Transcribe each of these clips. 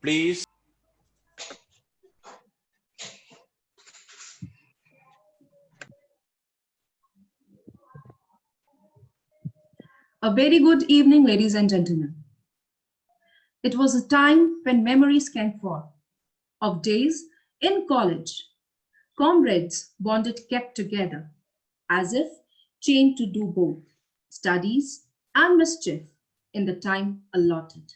please. A very good evening, ladies and gentlemen. It was a time when memories can fall of days in college. Comrades bonded kept together, as if chained to do both studies and mischief in the time allotted.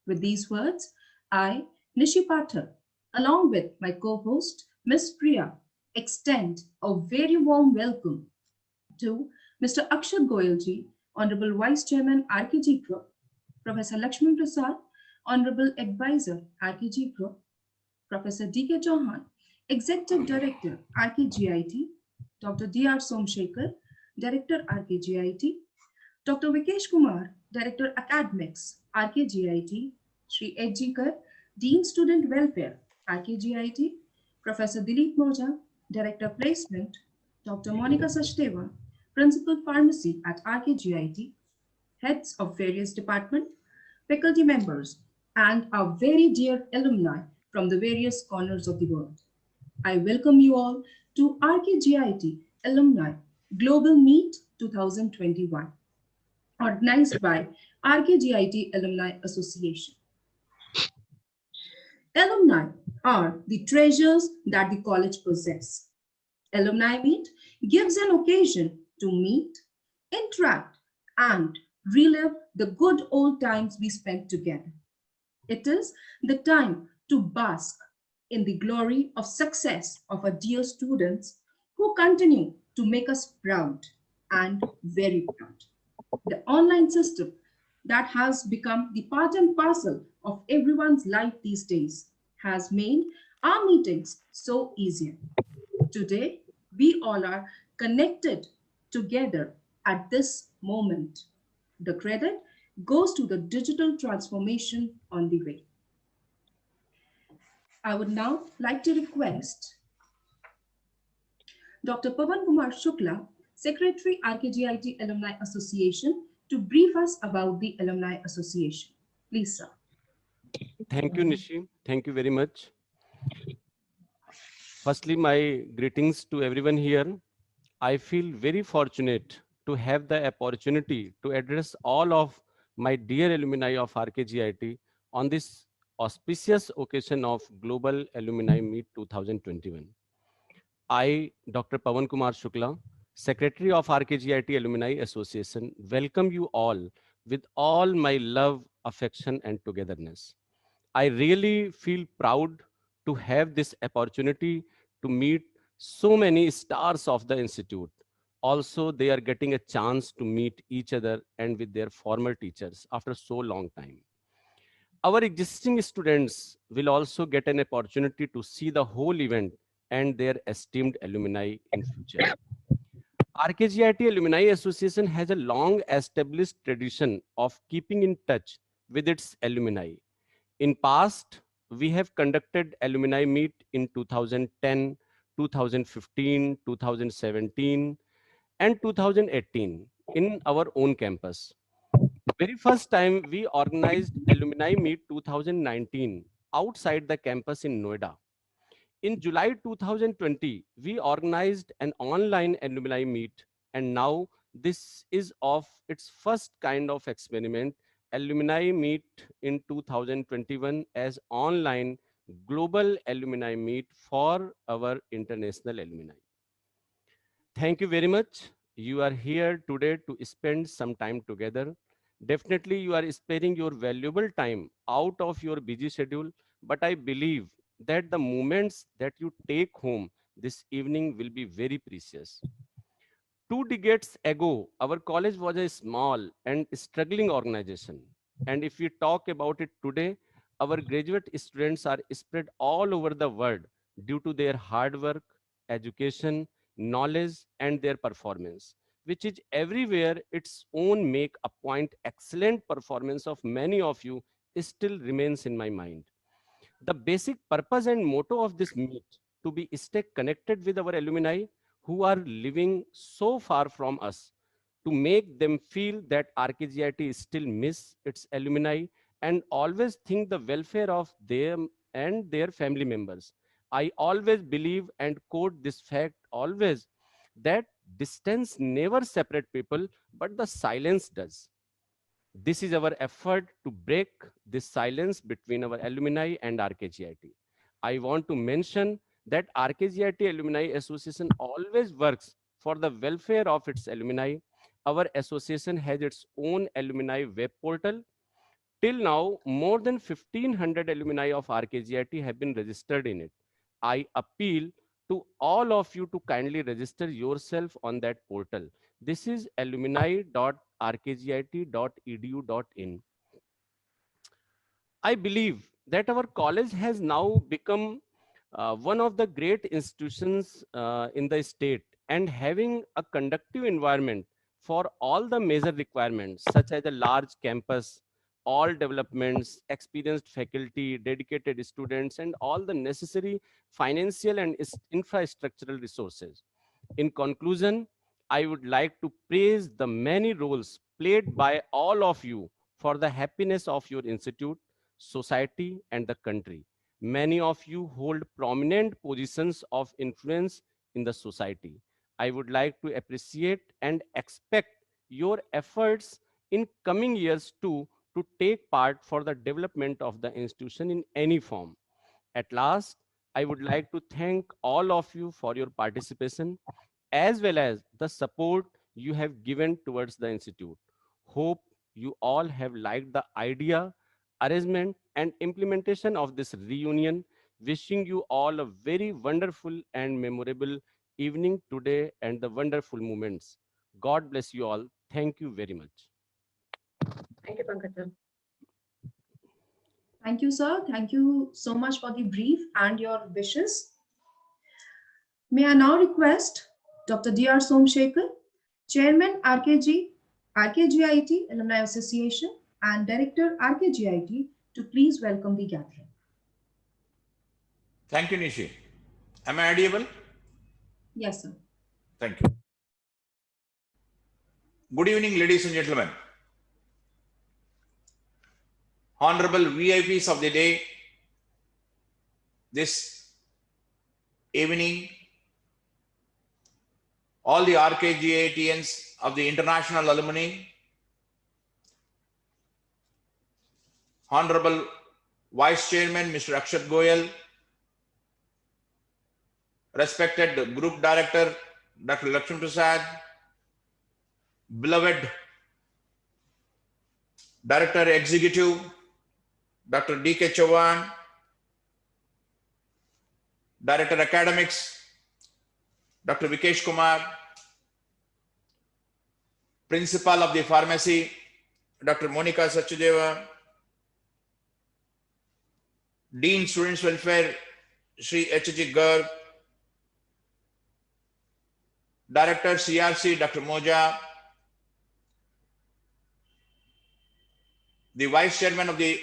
With these words, I, Nishi Pathak, along with my co-host, Miss Priya, extend a very warm welcome to Mr. Akshat Goyalji, Honorable Vice Chairman, RKG Group, Professor Lakshman Prasad, Honorable Advisor, RKG Group, Professor D.K. Chauhan, Executive Director, RKGIT, Dr. D.R. Somshekhar, Director, RKGIT, Dr. Vikesh Kumar, Director Academics, RKGIT, Sri Ejikar, Dean Student Welfare, RKGIT, Professor Dilip Moja, Director Placement, Dr. Monica Sachdeva, Principal Pharmacy at RKGIT, heads of various departments, faculty members, and our very dear alumni from the various corners of the world. I welcome you all to RKGIT Alumni Global Meet 2021, organized by RKGIT Alumni Association. Alumni are the treasures that the college possess. Alumni Meet gives an occasion to meet, interact, and relive the good old times we spent together. It is the time to bask in the glory of success of our dear students who continue to make us proud and very proud. The online system that has become the part and parcel of everyone's life these days has made our meetings so easier. Today, we all are connected together at this moment. The credit goes to the digital transformation on the way. I would now like to request Dr. Pavan Kumar Shukla, Secretary, RKGIT Alumni Association, to brief us about the Alumni Association. Please, sir. Thank you, Nishi. Thank you very much. Firstly, my greetings to everyone here. I feel very fortunate to have the opportunity to address all of my dear alumni of RKGIT on this auspicious occasion of Global Alumni Meet 2021. I, Dr. Pavan Kumar Shukla, Secretary of RKGIT Alumni Association, welcome you all with all my love, affection, and togetherness. I really feel proud to have this opportunity to meet so many stars of the institute. Also, they are getting a chance to meet each other and with their former teachers after so long time. Our existing students will also get an opportunity to see the whole event and their esteemed alumni in future. RKGIT Alumni Association has a long established tradition of keeping in touch with its alumni. In past, we have conducted alumni meet in 2010, 2015, 2017, and 2018 in our own campus. The very first time we organized alumni meet 2019 outside the campus in Noida. In July 2020, we organized an online alumni meet, and now this is of its first kind of experiment, alumni meet in 2021 as online global alumni meet for our international alumni. Thank you very much. You are here today to spend some time together. Definitely, you are sparing your valuable time out of your busy schedule, but I believe that the moments that you take home this evening will be very precious. 2 decades ago, our college was a small and struggling organization. And if we talk about it today, our graduate students are spread all over the world due to their hard work, education, knowledge, and their performance, which is everywhere its own make a point. Excellent performance of many of you still remains in my mind. The basic purpose and motto of this meet to be stay connected with our alumni who are living so far from us, to make them feel that RKGIT still miss its alumni and always think the welfare of them and their family members. I always believe and quote this fact always, that distance never separate people, but the silence does. This is our effort to break this silence between our alumni and RKGIT. I want to mention that RKGIT Alumni Association always works for the welfare of its alumni. Our association has its own alumni web portal. Till now, more than 1,500 alumni of RKGIT have been registered in it. I appeal to all of you to kindly register yourself on that portal. This is alumni.rkgit.edu.in. I believe that our college has now become one of the great institutions in the state, and having a conductive environment for all the major requirements, such as a large campus, all developments, experienced faculty, dedicated students, and all the necessary financial and infrastructural resources. In conclusion, I would like to praise the many roles played by all of you for the happiness of your institute, society, and the country. Many of you hold prominent positions of influence in the society. I would like to appreciate and expect your efforts in coming years too, to take part for the development of the institution in any form. At last, I would like to thank all of you for your participation, as well as the support you have given towards the institute. Hope you all have liked the idea, arrangement, and implementation of this reunion. Wishing you all a very wonderful and memorable evening today and the wonderful moments. God bless you all. Thank you very much. Thank you, Pankaj. Thank you, sir. Thank you so much for the brief and your wishes. May I now request Dr. D.R. Somshekhar, Chairman RKGIT Alumni Association and Director RKGIT, to please welcome the gathering. Thank you, Nishi. Am I audible? Yes, sir. Thank you. Good evening, ladies and gentlemen. Honorable VIPs of the day, this evening, all the RKGITians of the international alumni, Honorable Vice Chairman Mr. Akshat Goyal, respected Group Director Dr. Lakshmi Prasad, beloved Director Executive Dr. D.K. Chauhan, Director Academics Dr. Vikesh Kumar, Principal of the Pharmacy Dr. Monica Sachadeva, Dean Students Welfare Shri H.G. Garg, Director CRC Dr. Moja, the Vice Chairman of the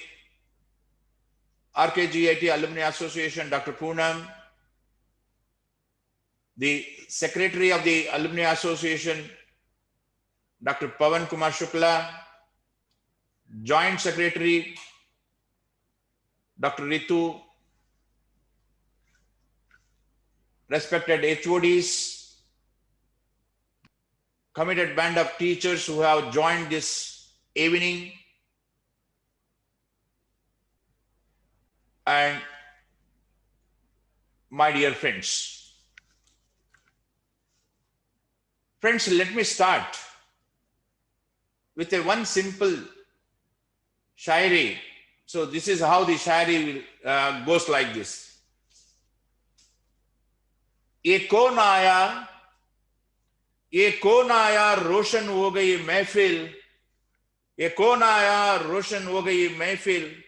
RKGIT Alumni Association Dr. Poonam, the Secretary of the Alumni Association Dr. Pavan Kumar Shukla, Joint Secretary Dr. Ritu, respected HODs, committed band of teachers who have joined this evening, and my dear friends. Friends, let me start with one simple shairi. So this is how the shairi goes like this. ये कौन आया रोशन हो गई महफिल, ये कौन आया रोशन हो गई महफिल,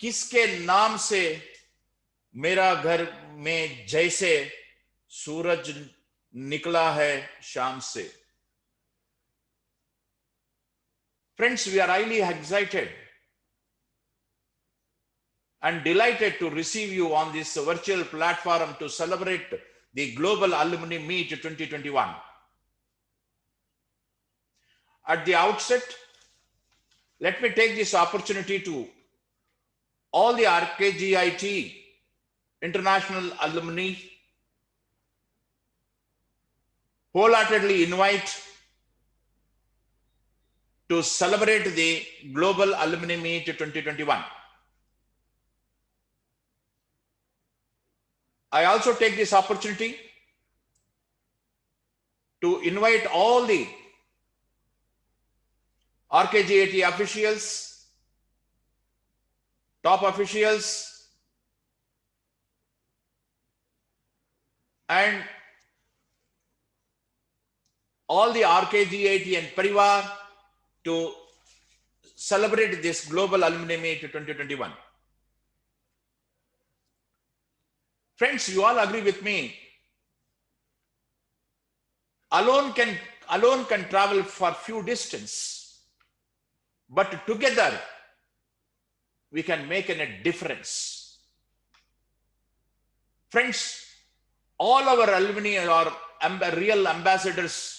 किसके नाम से मेरा घर में जैसे सूरज निकला है शाम से. Friends, we are highly excited and delighted to receive you on this virtual platform to celebrate the Global Alumni Meet 2021. At the outset, let me take this opportunity to all the RKGIT international alumni wholeheartedly invite to celebrate the Global Alumni Meet 2021. I also take this opportunity to invite all the RKGIT officials, top officials, and all the RKGIT and Parivar to celebrate this Global Alumni Meet 2021. Friends, you all agree with me. Alone can travel for few distance, but together we can make a difference. Friends, all our alumni are real ambassadors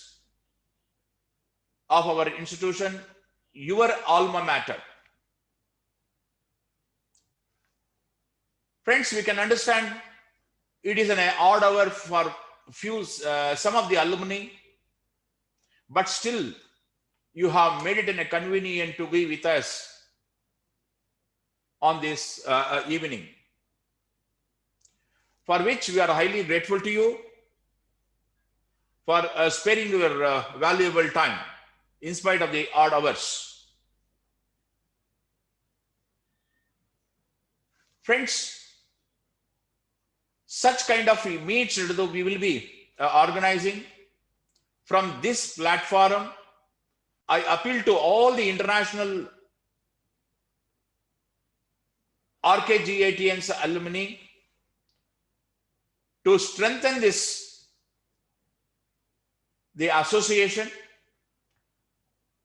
of our institution, your alma mater. Friends, we can understand it is an odd hour for some of the alumni, but still you have made it in a convenient to be with us on this evening, for which we are highly grateful to you for sparing your valuable time in spite of the odd hours. Friends, such kind of meets we will be organizing from this platform. I appeal to all the international RKGIT's alumni to strengthen the association,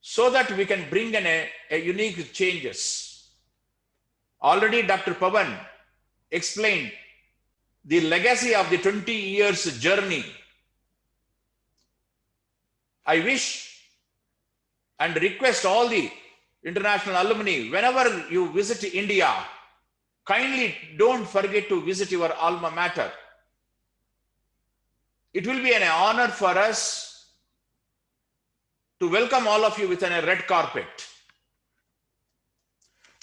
so that we can bring in a unique changes. Already Dr. Pavan explained the legacy of the 20 years journey. I wish and request all the international alumni, whenever you visit India, kindly don't forget to visit your alma mater. It will be an honor for us to welcome all of you with a red carpet.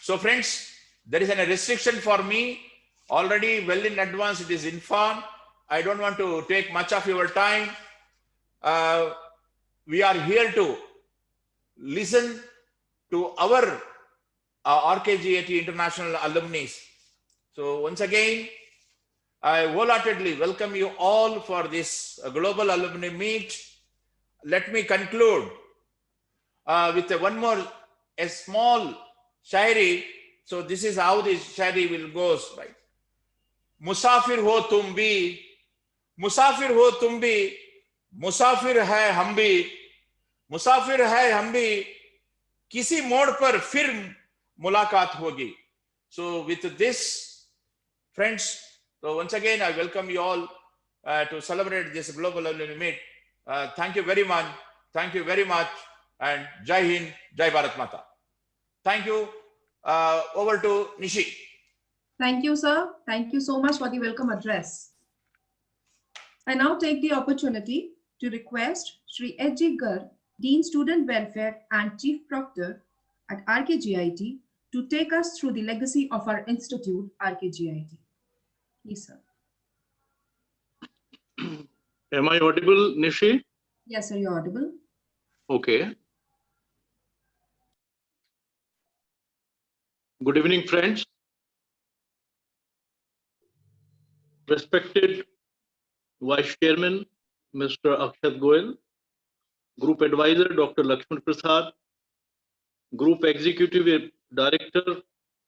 So friends, there is a restriction for me. Already well in advance it is informed. I don't want to take much of your time. We are here to listen to our RKGIT international alumni. So once again, I wholeheartedly welcome you all for this global alumni meet. Let me conclude with one more, a small shairi. So this is how this shairi will go. Right? मुसाफिर हो तुम भी, मुसाफिर हो तुम भी, मुसाफिर है हम भी, मुसाफिर है हम भी, किसी मोड़ पर फिर मुलाकात होगी. So with this, friends, so once again I welcome you all to celebrate this global alumni meet. Thank you very much. Thank you very much. And Jai Hind, Jai Bharat Mata. Thank you. Over to Nishi. Thank you, sir. Thank you so much for the welcome address. I now take the opportunity to request Shri H.G. Garg, Dean Student Welfare and Chief Proctor at RKGIT, to take us through the legacy of our institute, RKGIT. Please, sir. Am I audible, Nishi? Yes, sir, you're audible. Okay. Good evening, friends. Respected Vice Chairman, Mr. Akshat Goyal, Group Advisor, Dr. Lakshman Prasad, Group Executive Director,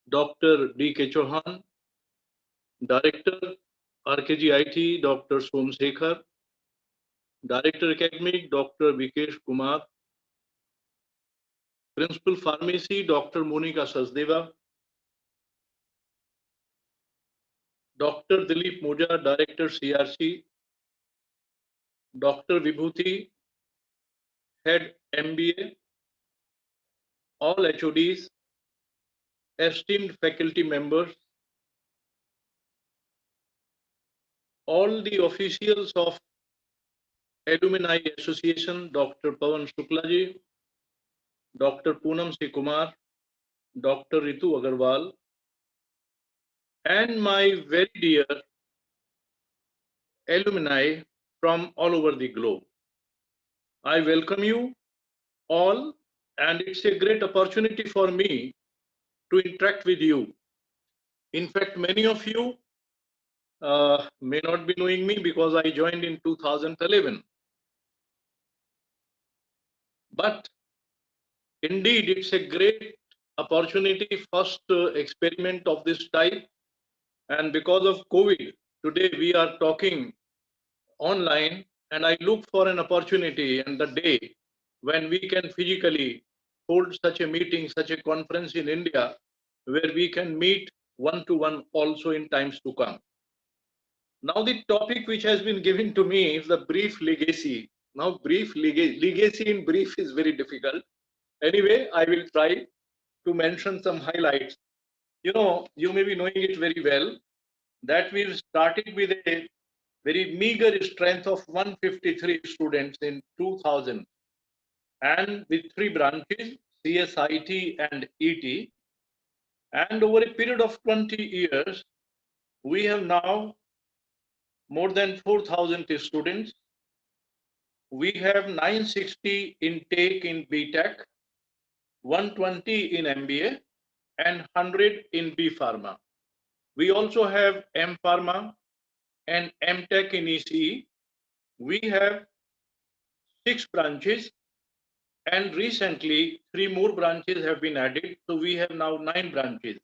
Dr. D.K. Chauhan, Director, RKGIT, Dr. Somsekhar, Director Academic, Dr. Vikesh Kumar, Principal Pharmacy, Dr. Monica Sachdeva, Dr. Dilip Moja, Director CRC, Dr. Vibhuti, Head MBA, all HODs, esteemed faculty members, all the officials of Alumni Association, Dr. Pawan Shukla ji, Dr. Poonam C. Kumar, Dr. Ritu Agarwal, and my very dear alumni from all over the globe. I welcome you all, and it's a great opportunity for me to interact with you. In fact, many of you may not be knowing me because I joined in 2011. But indeed, it's a great opportunity, first experiment of this type. And because of COVID, today we are talking online, and I look for an opportunity and the day when we can physically hold such a meeting, such a conference in India, where we can meet one-to-one also in times to come. Now the topic which has been given to me is the brief legacy. Now brief legacy in brief is very difficult. Anyway, I will try to mention some highlights. You know, you may be knowing it very well that we've started with a very meager strength of 153 students in 2000, and with 3 branches, CSIT and ET. And over a period of 20 years, we have now more than 4,000 students. We have 960 intake in BTech, 120 in MBA, and 100 in B Pharma. We also have M Pharma and MTech in ECE. We have 6 branches, and recently 3 more branches have been added. So we have now 9 branches: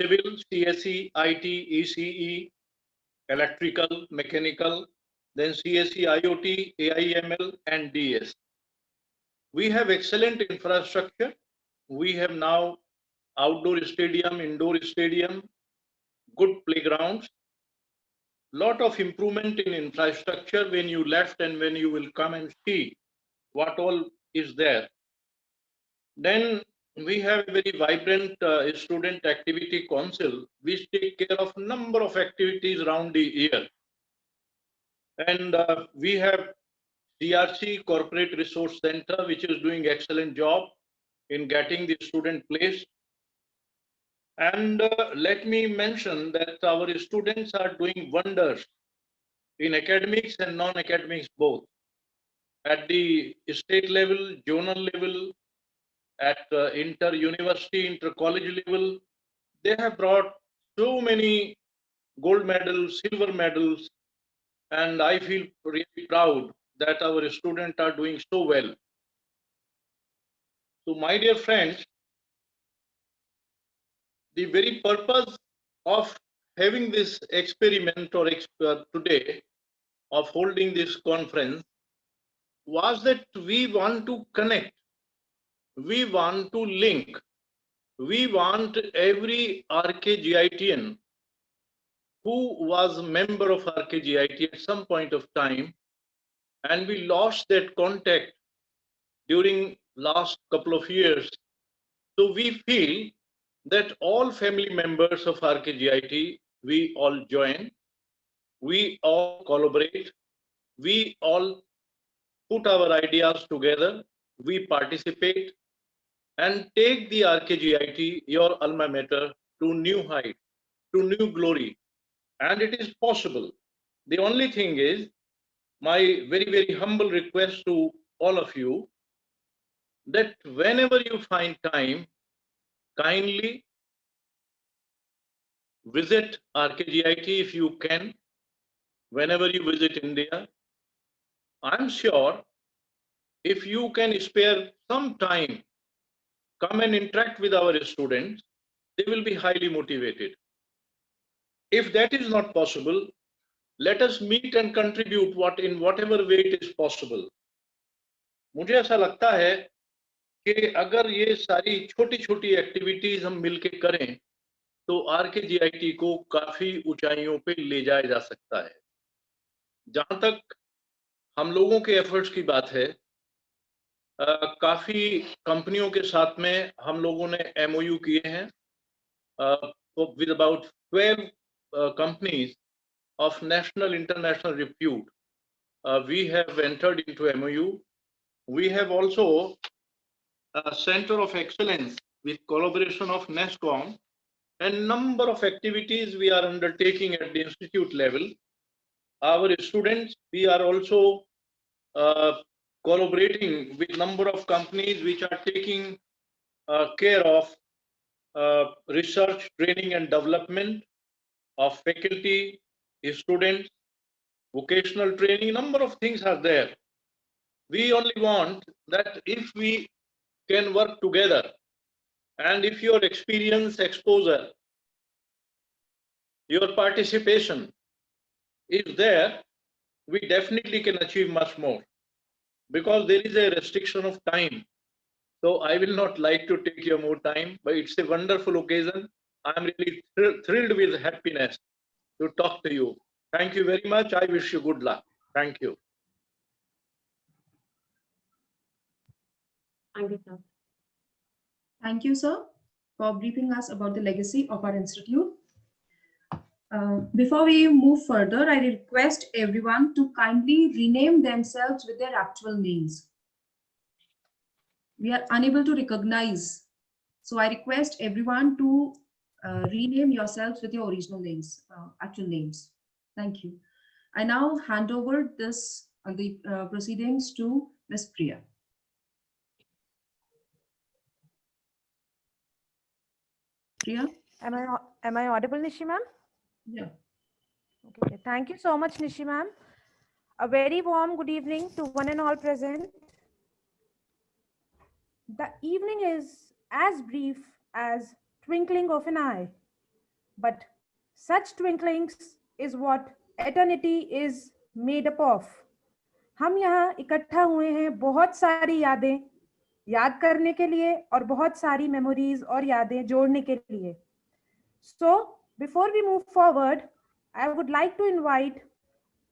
Civil, CSE, IT, ECE, Electrical, Mechanical, then CSE, IoT, AIML, and DS. We have excellent infrastructure. We have now outdoor stadium, indoor stadium, good playgrounds, lot of improvement in infrastructure when you left and when you will come and see what all is there. Then we have a very vibrant student activity council, which take care of number of activities around the year. And we have CRC, Corporate Resource Center, which is doing excellent job in getting the student placed. And let me mention that our students are doing wonders in academics and non-academics both. At the state level, zonal level, at inter-university, inter-college level, they have brought so many gold medals, silver medals, and I feel really proud that our students are doing so well. So my dear friends, the very purpose of having this experiment or today of holding this conference was that we want to connect, we want to link, we want every RKGITian who was a member of RKGIT at some point of time, and we lost that contact during last couple of years. So we feel that all family members of RKGIT, we all join, we all collaborate, we all put our ideas together, we participate, and take the RKGIT, your alma mater, to new height, to new glory. And it is possible. The only thing is, my very, very humble request to all of you, that whenever you find time, kindly visit RKGIT if you can, whenever you visit India. I'm sure if you can spare some time, come and interact with our students, they will be highly motivated. If that is not possible, let us meet and contribute in whatever way it is possible. मुझे ऐसा लगता है कि अगर ये सारी छोटी छोटी एक्टिविटीज हम मिलके करें तो RKGIT को काफी ऊंचाइयों पे ले जाया जा सकता है। जहां तक हम लोगों के एफर्ट्स की बात है, काफी कंपनियों के साथ में हम लोगों ने MOU किए हैं with about 12 companies of national international repute. We have entered into MOU. We have also a center of excellence with collaboration of NESCOM, and number of activities we are undertaking at the institute level. Our students, we are also collaborating with number of companies which are taking care of research, training and development of faculty, students, vocational training. Number of things are there. We only want that if we can work together, and if your experience, exposure, your participation is there, we definitely can achieve much more, because there is a restriction of time. So I will not like to take your more time, but it's a wonderful occasion. I am really thrilled with happiness to talk to you. Thank you very much. I wish you good luck. Thank you. Thank you, sir. Thank you, sir, for briefing us about the legacy of our institute. Before we move further, I request everyone to kindly rename themselves with their actual names. We are unable to recognize, so I request everyone to rename yourselves with your original names, actual names. Thank you. I now hand over the proceedings to Ms. Priya. Priya? Am I audible, Nishi ma'am? Yeah. Okay. Thank you so much, Nishi ma'am. A very warm good evening to one and all present. The evening is as brief as twinkling of an eye, but such twinklings is what eternity is made up of. हम यहाँ इकट्ठा हुए हैं बहुत सारी यादें याद करने के लिए और बहुत सारी मेमोरीज और यादें जोड़ने के लिए. So before we move forward, I would like to invite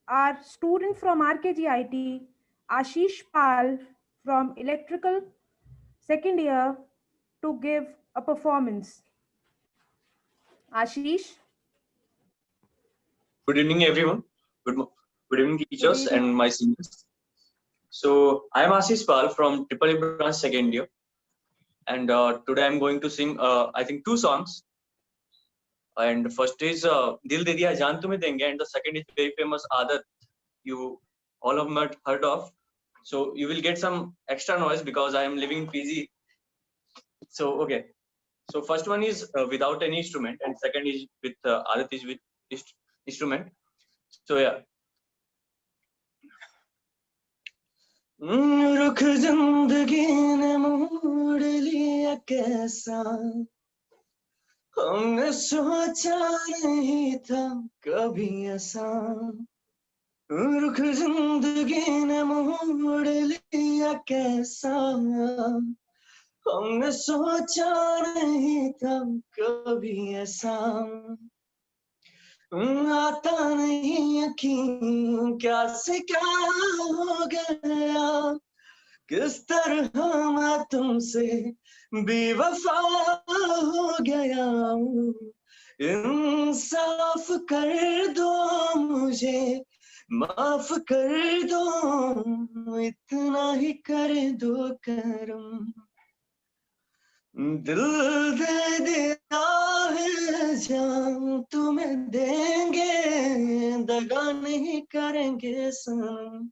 our student from RKGIT, Ashish Pal from Electrical second year, to give a performance. Ashish. Good evening, everyone. Good evening, teachers Good evening. and my seniors. So I am Ashish Pal from Triple A branch second year, and today I am going to sing I think 2 songs. And first is Dil De Diya Jaan Tumhe Denge, and the second is very famous Aadat. You all have not heard of. So you will get some extra noise because I am living in PG. So okay. So first one is without any instrument, and second is with Aadat is with instrument. So yeah. रुख जिंदगी ने मोड़ लिया कैसा, हमने सोचा नहीं था कभी ऐसा. रुख जिंदगी ने मोड़ लिया कैसा, हमने सोचा नहीं था कभी ऐसा. आता नहीं यकीन क्या से क्या हो गया, किस तरह मैं तुमसे बेवफा हो गया. इंसाफ कर दो मुझे, माफ कर दो, इतना ही कर दो करम. दिल दे दिया है जान तुम्हें देंगे, दगा नहीं करेंगे सनम.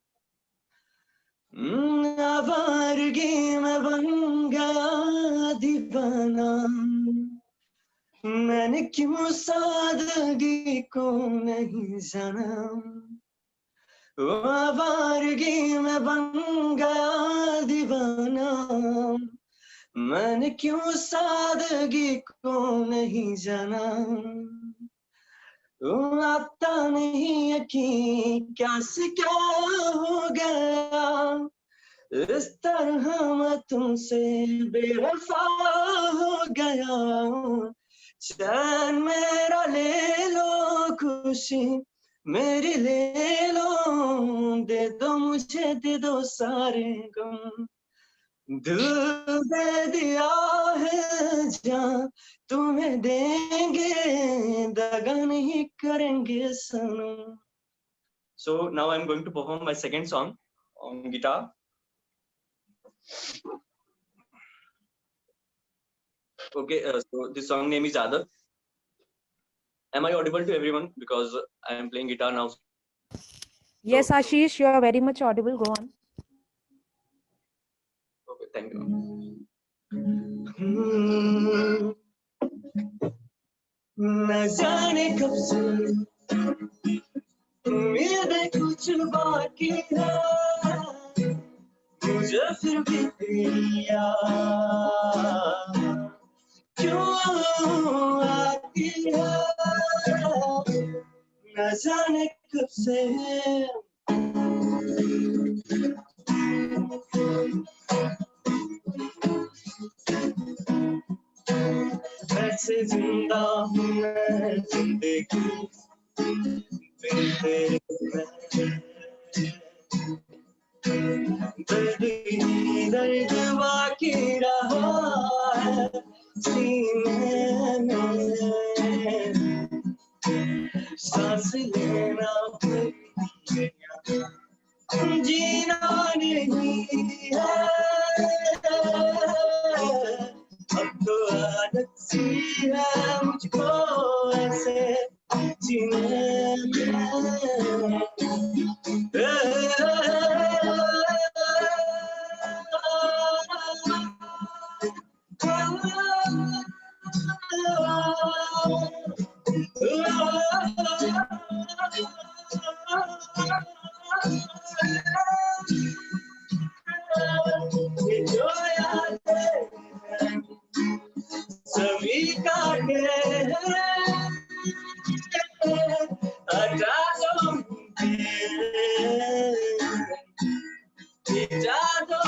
आवारगी में बन गया दीवाना, मैंने क्यों सादगी को नहीं जाना. आवारगी में बन गया दीवाना, मैंने क्यों सादगी को नहीं जाना. आता नहीं यकीन क्या से क्या हो गया, इस तरह मैं तुमसे बेवफा हो गया. चैन मेरा ले लो, खुशी मेरी ले लो, दे दो मुझे दे दो सारे गम. दिल दे दिया है जान तुम्हें देंगे दगा नहीं करेंगे सनम. So now I'm going to perform my second song on guitar. Okay, so this song name is Adar. Am I audible to everyone? Because I am playing guitar now. Yes, Ashish, you are very much audible. Go on. Okay, thank you. न जाने कब से मेरे कुछ बाकी है मुझे फिर भी तेरी याद क्यों आती है न जाने कब से ऐसे जिंदा हूँ मैं जिंदगी बिन तेरे दर्द ही दर्द बाकी रहा है सीने में सांस लेना जीना नहीं है अब तो आदत सी है मुझको ऐसे जीने में जो यादें सभी काटे हटा दो मिटा दो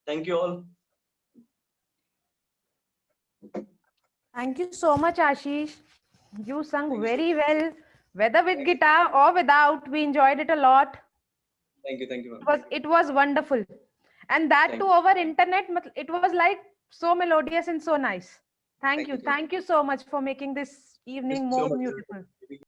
Thank you all. Thank you so much, Ashish. You sung very well, whether with guitar or without. We enjoyed it a lot. Thank you, ma'am. It was wonderful. And that Thank too over internet, it was like so melodious and so nice. Thank Thank you. you. Thank you so much for making this evening Thank you so more much. beautiful.